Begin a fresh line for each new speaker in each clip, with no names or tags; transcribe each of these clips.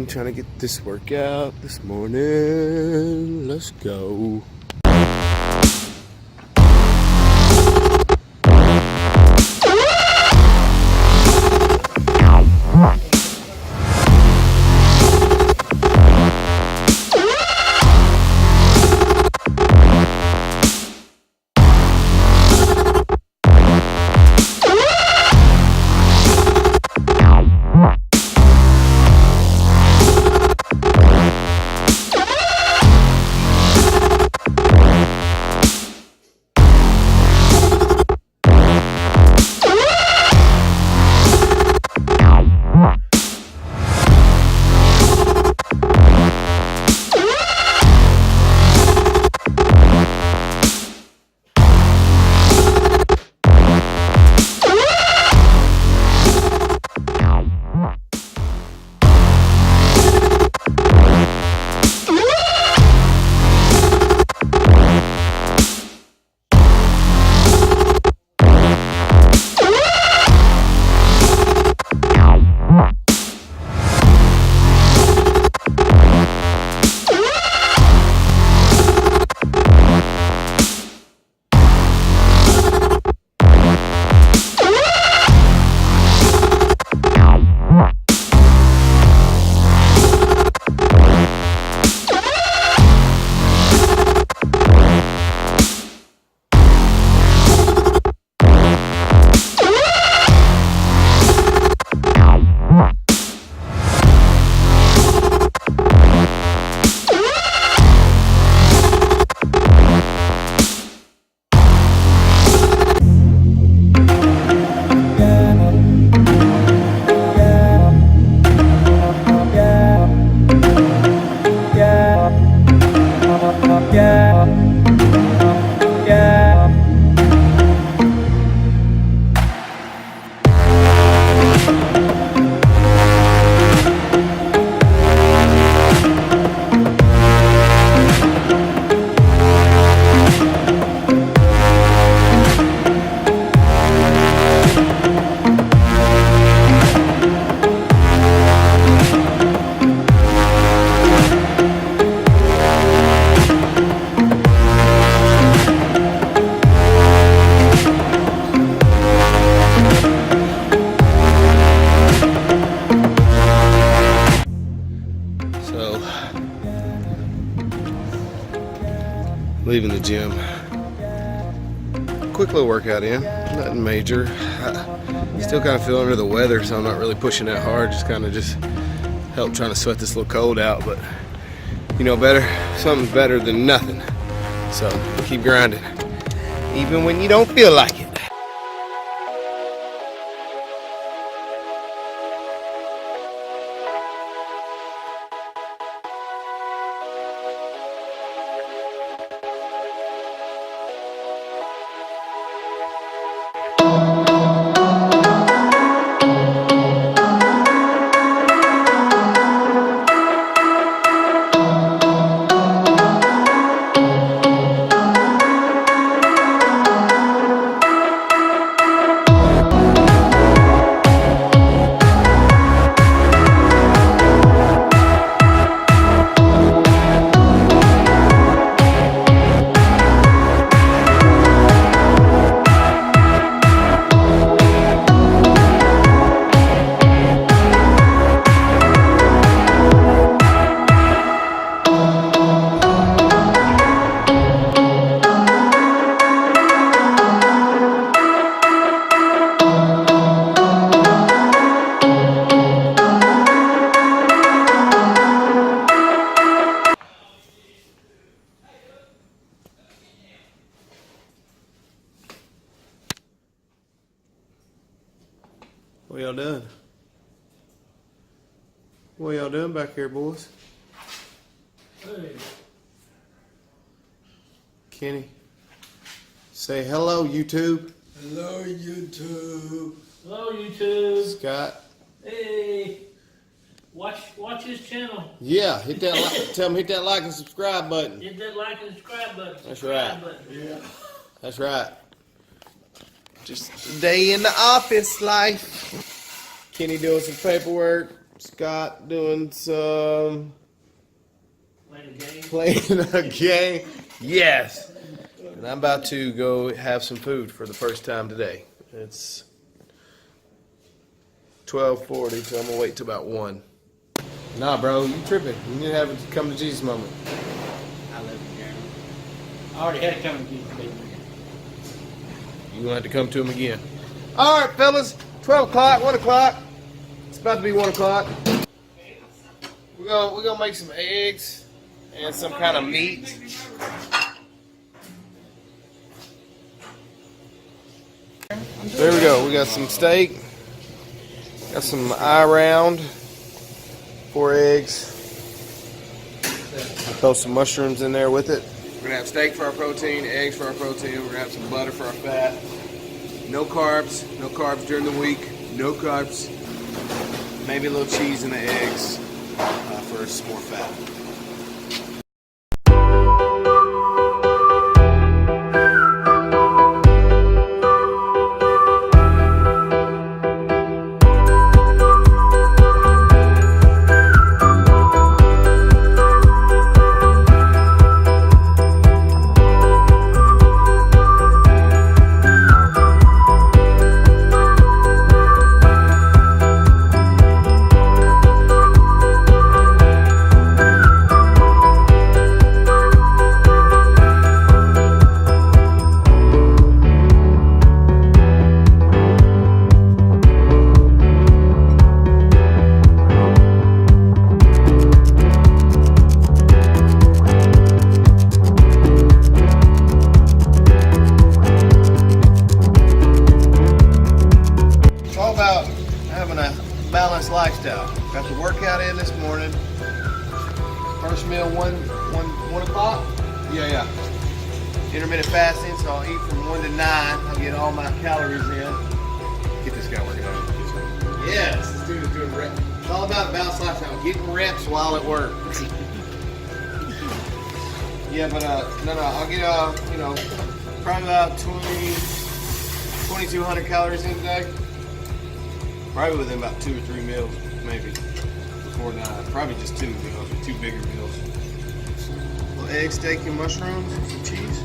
trying to get this workout this morning. Let's go. Leaving the gym. Quick little workout in, nothing major. Still kind of feel under the weather, so I'm not really pushing that hard. Just help trying to sweat this little cold out. But you know better, something's better than nothing. So keep grinding, even when you don't feel like it. What y'all doing? What y'all doing back here, boys?
Hey.
Kenny, say hello, YouTube.
Hello, YouTube.
Hello, YouTube.
Scott.
Hey. Watch his channel.
Yeah, hit that like, tell him hit that like and subscribe button.
Hit that like and subscribe button.
That's right.
Yeah.
That's right. Just a day in the office life. Kenny doing some paperwork. Scott doing some
Playing a game.
playing a game. Yes. And I'm about to go have some food for the first time today. It's 12:40, so I'm gonna wait till about 1. Nah, bro, you tripping. You need to have a come to Jesus moment.
I love you, Jeremy. I already had it coming to you today.
You're gonna have to come to him again. All right, fellas, 12 o'clock, 1 o'clock. It's about to be 1 o'clock. We're gonna make some eggs and some kind of meat. There we go. We got some steak. Got some eye round. 4 eggs. Throw some mushrooms in there with it. We're gonna have steak for our protein, eggs for our protein. We're gonna have some butter for our fat. No carbs. No carbs during the week. No carbs. Maybe a little cheese in the eggs for some more fat. Balanced lifestyle. Got the workout in this morning. First meal, 1 o'clock? Yeah. Intermittent fasting, so I'll eat from 1 to 9. I'll get all my calories in. Get this guy working on it. Yes, this dude is doing reps. It's all about balanced lifestyle. Getting reps while at work. Yeah, but no, I'll get probably about 2,200 calories in today. Probably within about 2 or 3 meals, maybe before 9. Probably just 2 meals, 2 bigger meals. A little egg, steak, and mushrooms, and some cheese.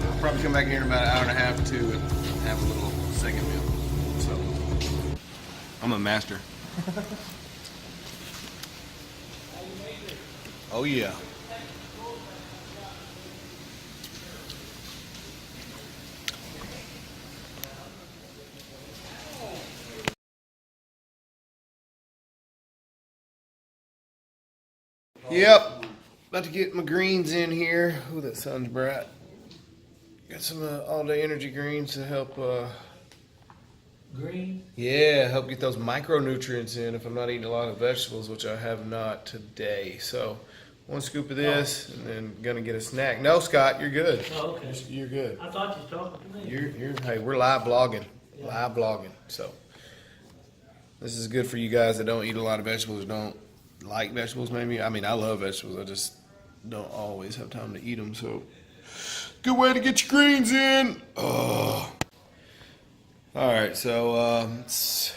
I'll probably come back here in about an hour and a half or 2 and have a little second meal. So I'm a master. Oh yeah. Yep, about to get my greens in here. Ooh, that sun's bright. Got some all-day energy greens to help.
Green.
Yeah, help get those micronutrients in if I'm not eating a lot of vegetables, which I have not today. So, 1 scoop of this, and then gonna get a snack. No, Scott, you're good.
Oh, okay.
You're good.
I thought you was talking to me.
Hey, we're live blogging. Live blogging. So, this is good for you guys that don't eat a lot of vegetables, don't like vegetables maybe. I mean, I love vegetables. I just don't always have time to eat them. So, good way to get your greens in. Oh. All right, so it's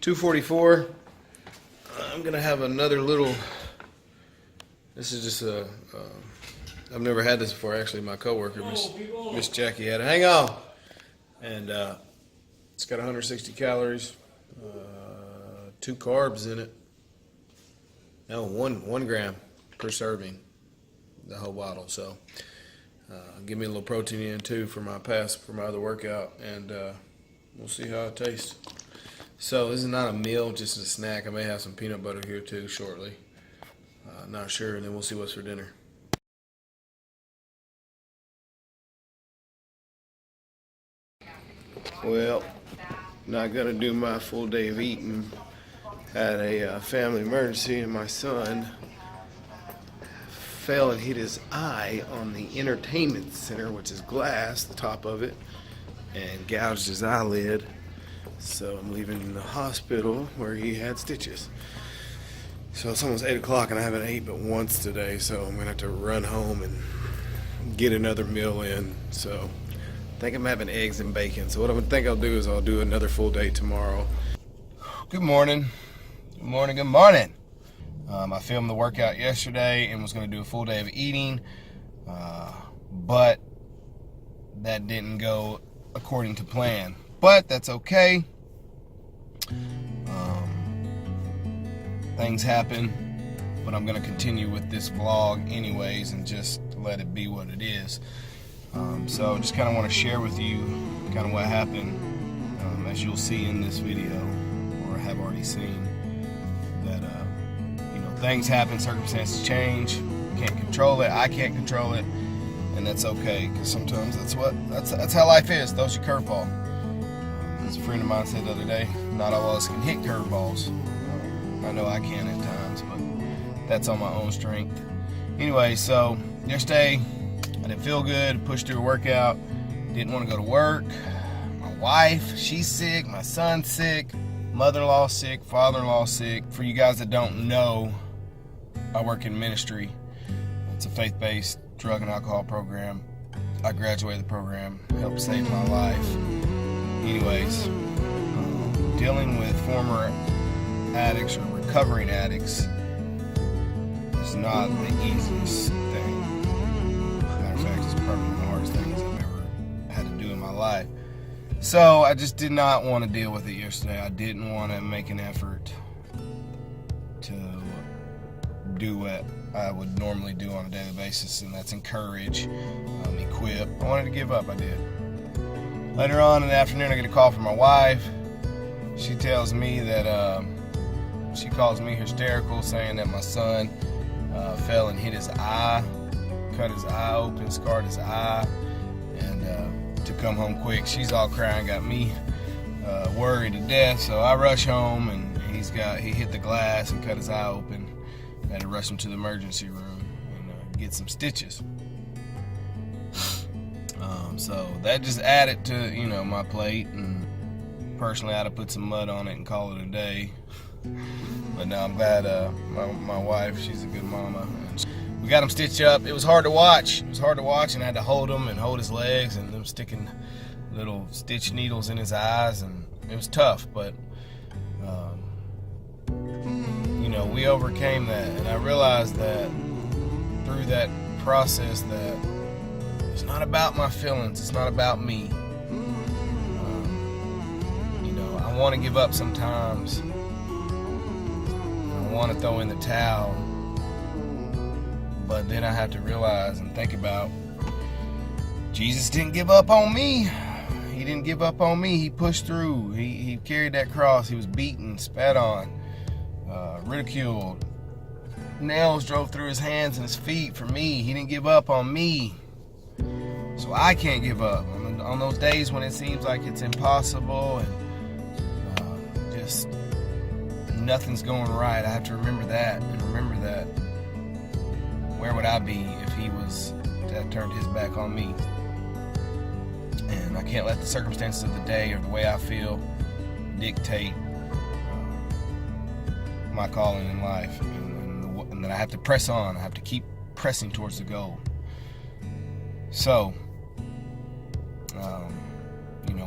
2:44. I'm gonna have another little. This is just I've never had this before. Actually, my coworker, Miss Jackie, had it. Hang on. And it's got 160 calories, 2 carbs in it. No, one gram per serving, the whole bottle. So, give me a little protein in too for my other workout, and we'll see how it tastes. So this is not a meal, just a snack. I may have some peanut butter here too shortly. Not sure, and then we'll see what's for dinner. Well, not gonna do my full day of eating. Had a family emergency, and my son fell and hit his eye on the entertainment center, which is glass, the top of it, and gouged his eyelid. So I'm leaving the hospital where he had stitches. So it's almost 8 o'clock, and I haven't ate but once today, so I'm gonna have to run home and get another meal in. So I think I'm having eggs and bacon. So what I think I'll do is I'll do another full day tomorrow. Good morning. Good morning. I filmed the workout yesterday and was going to do a full day of eating, but that didn't go according to plan. But that's okay. Things happen, but I'm going to continue with this vlog anyways and just let it be what it is. So just kind of want to share with you kind of what happened, as you'll see in this video, or have already seen, that things happen, circumstances change, can't control it, I can't control it, and that's okay, because sometimes that's how life is. Throws you curveball. As a friend of mine said the other day, not all of us can hit curveballs. I know I can at times, but that's on my own strength. Anyway, so yesterday I didn't feel good, pushed through a workout, didn't want to go to work. My wife, she's sick, my son's sick, mother-in-law sick, father-in-law sick. For you guys that don't know, I work in ministry. It's a faith-based drug and alcohol program. I graduated the program, helped save my life. Anyways, dealing with former addicts or recovering addicts is not the easiest thing. Matter of fact, it's probably the hardest things I've ever had to do in my life. So I just did not want to deal with it yesterday. I didn't want to make an effort to do what I would normally do on a daily basis, and that's encourage, equip. I wanted to give up. I did. Later on in the afternoon, I get a call from my wife. She tells me that she calls me hysterical, saying that my son fell and hit his eye, cut his eye open, scarred his eye, and to come home quick. She's all crying, got me worried to death. So I rush home, and he hit the glass and cut his eye open. I had to rush him to the emergency room and get some stitches. So that just added to my plate, and personally I'd have put some mud on it and call it a day. But now I'm glad my wife, she's a good mama, and we got him stitched up. It was hard to watch. It was hard to watch, and I had to hold him and hold his legs, and them sticking little stitch needles in his eyes, and it was tough. But we overcame that, and I realized that through that process that it's not about my feelings. It's not about me. I want to give up sometimes. I want to throw in the towel, but then I have to realize and think about Jesus didn't give up on me. He didn't give up on me. He pushed through. He carried that cross. He was beaten, spat on, ridiculed. Nails drove through his hands and his feet for me. He didn't give up on me. So I can't give up. On those days when it seems like it's impossible and just nothing's going right, I have to remember that, and remember that where would I be if he was to have turned his back on me? And I can't let the circumstances of the day or the way I feel dictate my calling in life, and that I have to press on. I have to keep pressing towards the goal. So,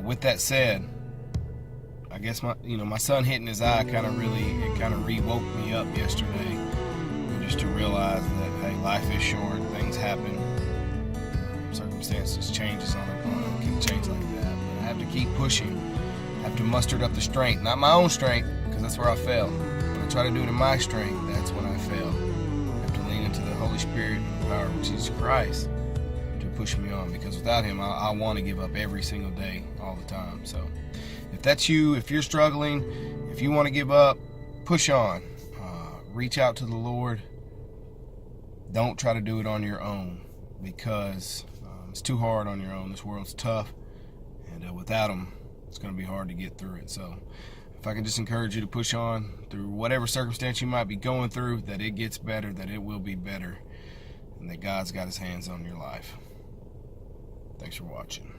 with that said, I guess my son hitting his eye kind of re-woke me up yesterday, and just to realize that, hey, life is short, things happen, circumstances changes can change like that. But I have to keep pushing. I have to muster up the strength, not my own strength, because that's where I fail. When I try to do it in my strength, that's when I fail. I have to lean into the Holy Spirit and the power of Jesus Christ to push me on, because without him, I want to give up every single day, all the time. So if that's you, if you're struggling, if you want to give up, push on. Reach out to the Lord. Don't try to do it on your own, because it's too hard on your own. This world's tough, and without him, it's going to be hard to get through it. So if I can just encourage you to push on through whatever circumstance you might be going through, that it gets better, that it will be better, and that God's got his hands on your life. Thanks for watching.